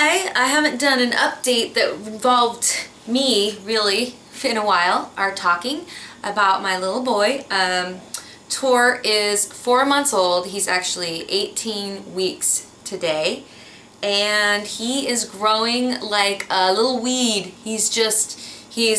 Hi, I haven't done an update that involved me really in a while, our talking about my little boy. Tor is 4 months old. He's actually 18 weeks today, and he is growing like a little weed. He's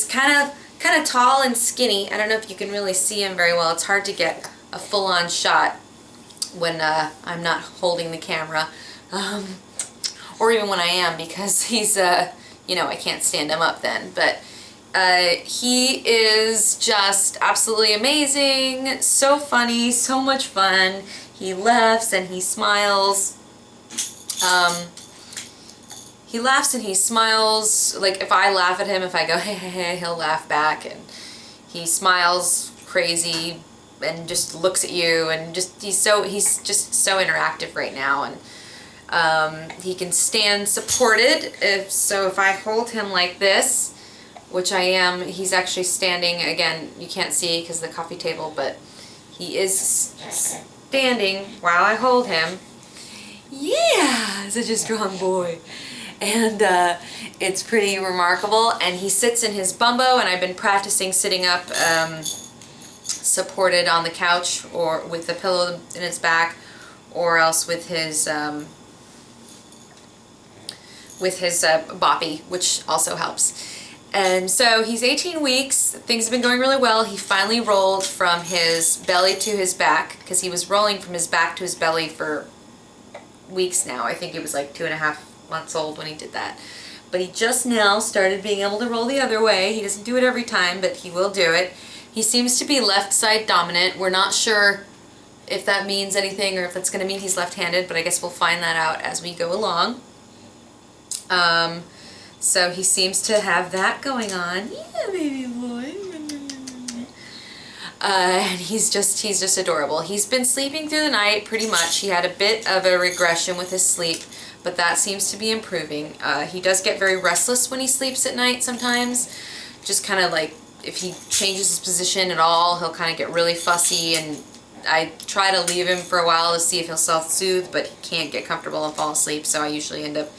kind of tall and skinny. I don't know if you can really see him very well. It's hard to get a full-on shot when I'm not holding the camera. Or even when I am, because he's, you know, I can't stand him up then. But he is just absolutely amazing, so funny, so much fun. He laughs and he smiles. He laughs and he smiles. Like if I laugh at him, if I go hey hey hey, he'll laugh back, and he smiles crazy and just looks at you, and he's just so interactive right now. And he can stand supported, if I hold him like this, which I am, he's actually standing, again, you can't see because of the coffee table, but he is standing while I hold him. Yeah, such a strong boy. And it's pretty remarkable, and he sits in his bumbo, and I've been practicing sitting up supported on the couch, or with the pillow in his back, or else with his boppy, which also helps. And so he's 18 weeks. Things have been going really well. He finally rolled from his belly to his back, because he was rolling from his back to his belly for weeks now. I think he was like 2.5 months old when he did that. But he just now started being able to roll the other way. He doesn't do it every time, but he will do it. He seems to be left side dominant. We're not sure if that means anything or if it's going to mean he's left-handed, but I guess we'll find that out as we go along. So he seems to have that going on. Yeah, baby boy. And he's just adorable. He's been sleeping through the night pretty much. He had a bit of a regression with his sleep, but that seems to be improving. He does get very restless when he sleeps at night sometimes. Just kind of like, if he changes his position at all, he'll kind of get really fussy, and I try to leave him for a while to see if he'll self-soothe, but he can't get comfortable and fall asleep, so I usually end up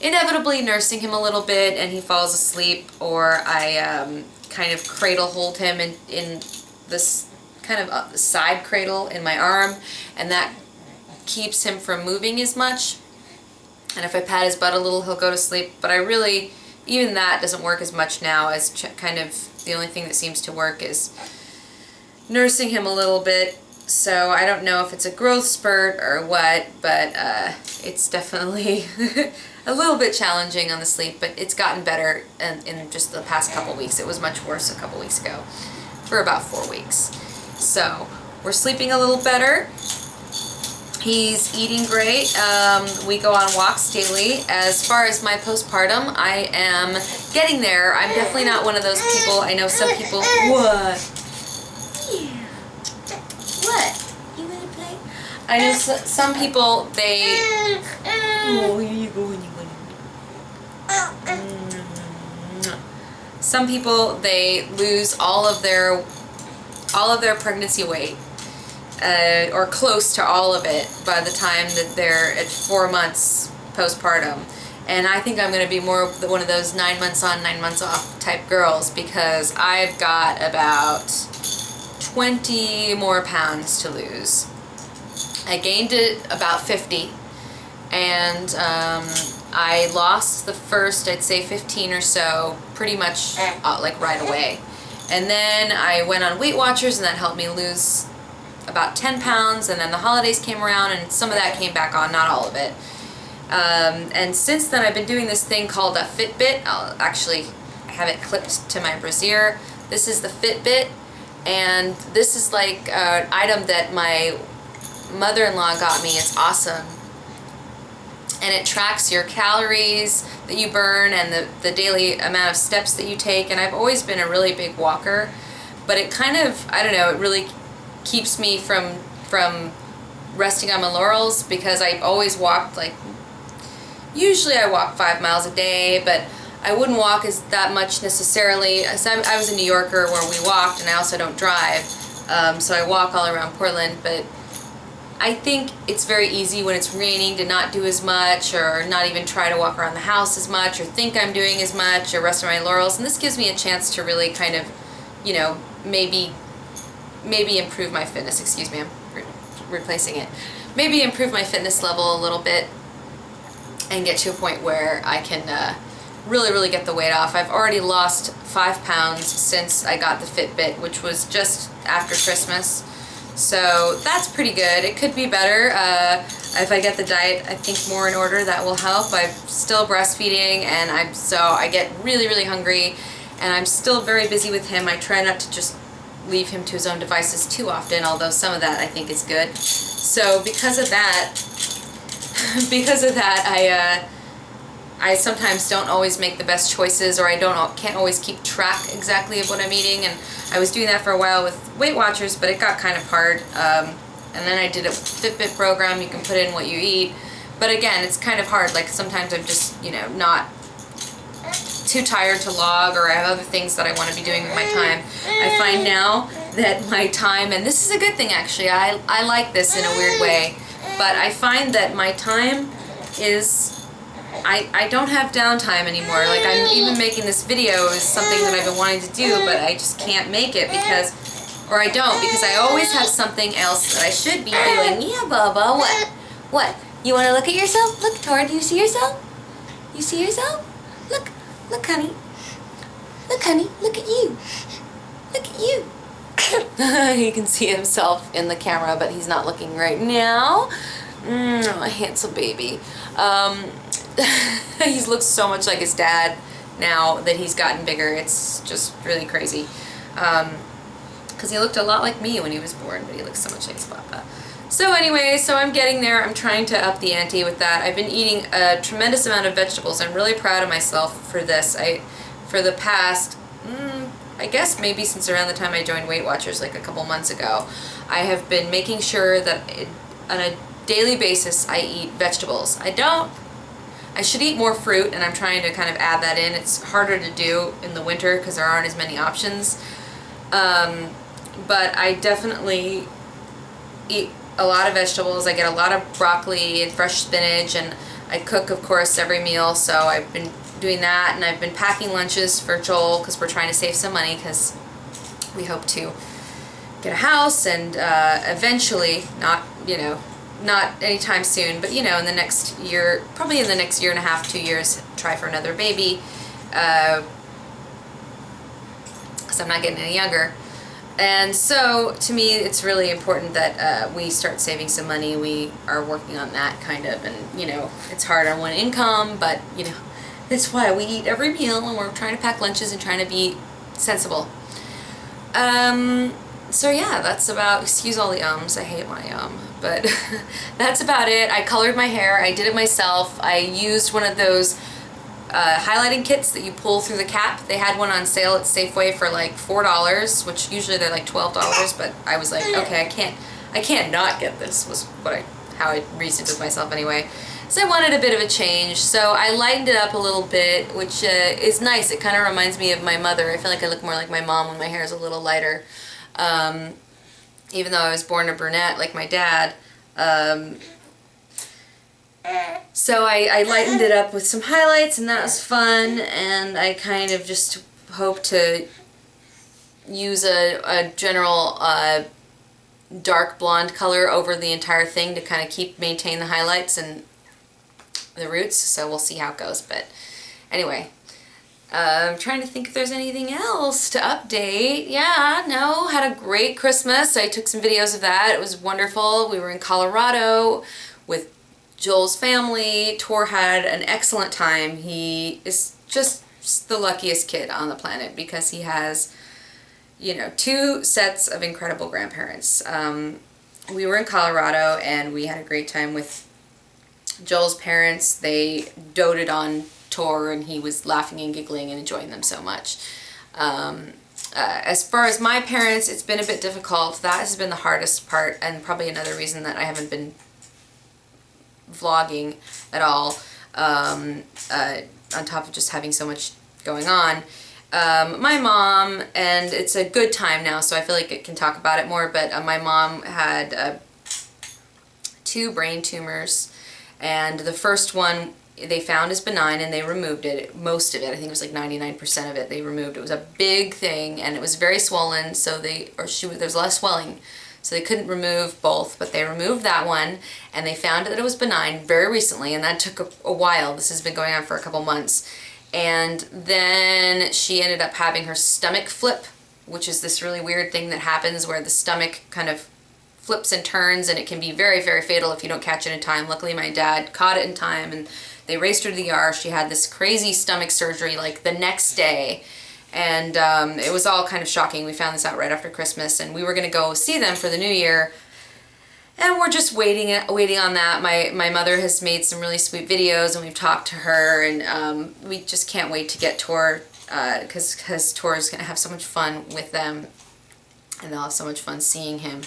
inevitably nursing him a little bit, and he falls asleep, or I kind of cradle hold him in this kind of side cradle in my arm, and that keeps him from moving as much. And if I pat his butt a little, he'll go to sleep, but I really, even that doesn't work as much now, as kind of the only thing that seems to work is nursing him a little bit. So I don't know if it's a growth spurt or what, but it's definitely a little bit challenging on the sleep, but it's gotten better in just the past couple weeks. It was much worse a couple weeks ago for about 4 weeks. So we're sleeping a little better. He's eating great. We go on walks daily. As far as my postpartum, I am getting there. I'm definitely not one of those people. I know some people... What? What? You want to play? I know some people, they... Oh, here you go. Some people, they lose all of their pregnancy weight, or close to all of it, by the time that they're at 4 months postpartum. And I think I'm going to be more one of those 9 months on, 9 months off type girls, because I've got about 20 more pounds to lose. I gained it about 50, and I lost the first, I'd say 15 or so, pretty much like right away. And then I went on Weight Watchers, and that helped me lose about 10 pounds, and then the holidays came around, and some of that came back on, not all of it. And since then I've been doing this thing called a Fitbit. I'll actually have it clipped to my brassiere. This is the Fitbit, and this is like an item that my mother-in-law got me. It's awesome. And it tracks your calories that you burn and the daily amount of steps that you take. And I've always been a really big walker, but it kind of, I don't know, it really keeps me from resting on my laurels, because I always walked, like, usually I walk 5 miles a day, but I wouldn't walk that much necessarily. So I was a New Yorker where we walked, and I also don't drive, so I walk all around Portland, but I think it's very easy when it's raining to not do as much, or not even try to walk around the house as much, or think I'm doing as much, or rest on my laurels. And this gives me a chance to really kind of, you know, maybe improve my fitness. Excuse me, I'm replacing it. Maybe improve my fitness level a little bit and get to a point where I can really get the weight off. I've already lost 5 pounds since I got the Fitbit, which was just after Christmas. So that's pretty good. It could be better. If I get the diet, I think, more in order, that will help. I'm still breastfeeding, and I get really hungry, and I'm still very busy with him. I try not to just leave him to his own devices too often, although some of that I think is good. So because of that, I sometimes don't always make the best choices, or I can't always keep track exactly of what I'm eating. And I was doing that for a while with Weight Watchers, but it got kind of hard. And then I did a Fitbit program. You can put in what you eat, but again, it's kind of hard. Like sometimes I'm just, you know, not too tired to log, or I have other things that I want to be doing with my time. I find now that my time, and this is a good thing actually, I like this in a weird way, but I find that my time is, I don't have downtime anymore. Like, I'm even making this video is something that I've been wanting to do, but I just can't make it because I always have something else that I should be doing. Yeah, Bubba, what? What? You want to look at yourself? Look, Tor, do you see yourself? You see yourself? Look, honey. Look, honey, look at you. Look at you. He can see himself in the camera, but he's not looking right now. A handsome baby. He looks so much like his dad now that he's gotten bigger. It's just really crazy. Because he looked a lot like me when he was born, but he looks so much like his papa. So anyway, so I'm getting there. I'm trying to up the ante with that. I've been eating a tremendous amount of vegetables. I'm really proud of myself for this. For the past, I guess maybe since around the time I joined Weight Watchers, like a couple months ago, I have been making sure that on a daily basis I eat vegetables. I should eat more fruit, and I'm trying to kind of add that in. It's harder to do in the winter because there aren't as many options. But I definitely eat a lot of vegetables. I get a lot of broccoli and fresh spinach, and I cook, of course, every meal. So I've been doing that, and I've been packing lunches for Joel because we're trying to save some money because we hope to get a house and eventually, not anytime soon, but in the next year, probably in the next year and a half, 2 years, try for another baby, because I'm not getting any younger. And so to me it's really important that we start saving some money. We are working on that kind of, and it's hard on one income, but that's why we eat every meal, and we're trying to pack lunches and trying to be sensible. So yeah, that's about, excuse all the ums, I hate my but that's about it. I colored my hair, I did it myself. I used one of those highlighting kits that you pull through the cap. They had one on sale at Safeway for like $4, which usually they're like $12, but I was like, okay, I can't not get this, was how I reasoned with myself anyway. So I wanted a bit of a change, so I lightened it up a little bit, which is nice. It kind of reminds me of my mother. I feel like I look more like my mom when my hair is a little lighter. Even though I was born a brunette like my dad. So I lightened it up with some highlights, and that was fun, and I kind of just hope to use a general dark blonde color over the entire thing to kind of maintain the highlights and the roots, so we'll see how it goes. But anyway, I'm trying to think if there's anything else to update. Yeah, no, had a great Christmas. I took some videos of that. It was wonderful. We were in Colorado with Joel's family. Tor had an excellent time. He is just the luckiest kid on the planet because he has, 2 sets of incredible grandparents. We were in Colorado, and we had a great time with Joel's parents. They doted on Tor, and he was laughing and giggling and enjoying them so much. As far as my parents, it's been a bit difficult. That has been the hardest part, and probably another reason that I haven't been vlogging at all, on top of just having so much going on. My mom, and it's a good time now, so I feel like I can talk about it more, but my mom had 2 brain tumors, and the first one they found is benign, and they removed it, most of it. I think it was like 99% of it they removed. It was a big thing, and it was very swollen, so there was a lot of swelling, so they couldn't remove both, but they removed that one, and they found that it was benign very recently, and that took a while. This has been going on for a couple months. And then she ended up having her stomach flip, which is this really weird thing that happens where the stomach kind of flips and turns, and it can be very, very fatal if you don't catch it in time. Luckily, my dad caught it in time, and they raced her to the ER. She had this crazy stomach surgery like the next day, and it was all kind of shocking. We found this out right after Christmas, and we were going to go see them for the new year, and we're just waiting on that. My mother has made some really sweet videos, and we've talked to her, and we just can't wait to get Tor, because Tor is going to have so much fun with them, and they'll have so much fun seeing him.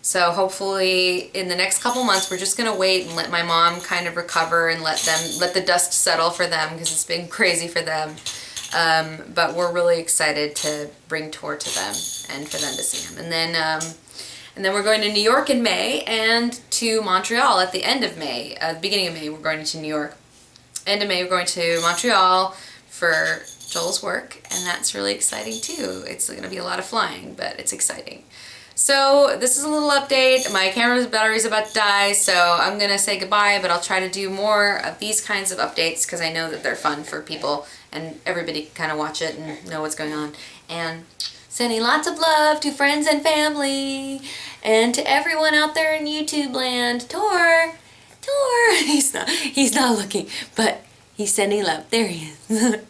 So hopefully in the next couple months we're just going to wait and let my mom kind of recover and let the dust settle for them, because it's been crazy for them. But we're really excited to bring Tor to them and for them to see him. And then we're going to New York in May, and to Montreal at the end of May. The beginning of May we're going to New York. End of May we're going to Montreal for Joel's work, and that's really exciting too. It's going to be a lot of flying, but it's exciting. So this is a little update. My camera's battery's about to die, so I'm going to say goodbye, but I'll try to do more of these kinds of updates because I know that they're fun for people and everybody can kind of watch it and know what's going on. And sending lots of love to friends and family and to everyone out there in YouTube land. Tor! He's not looking, but he's sending love. There he is.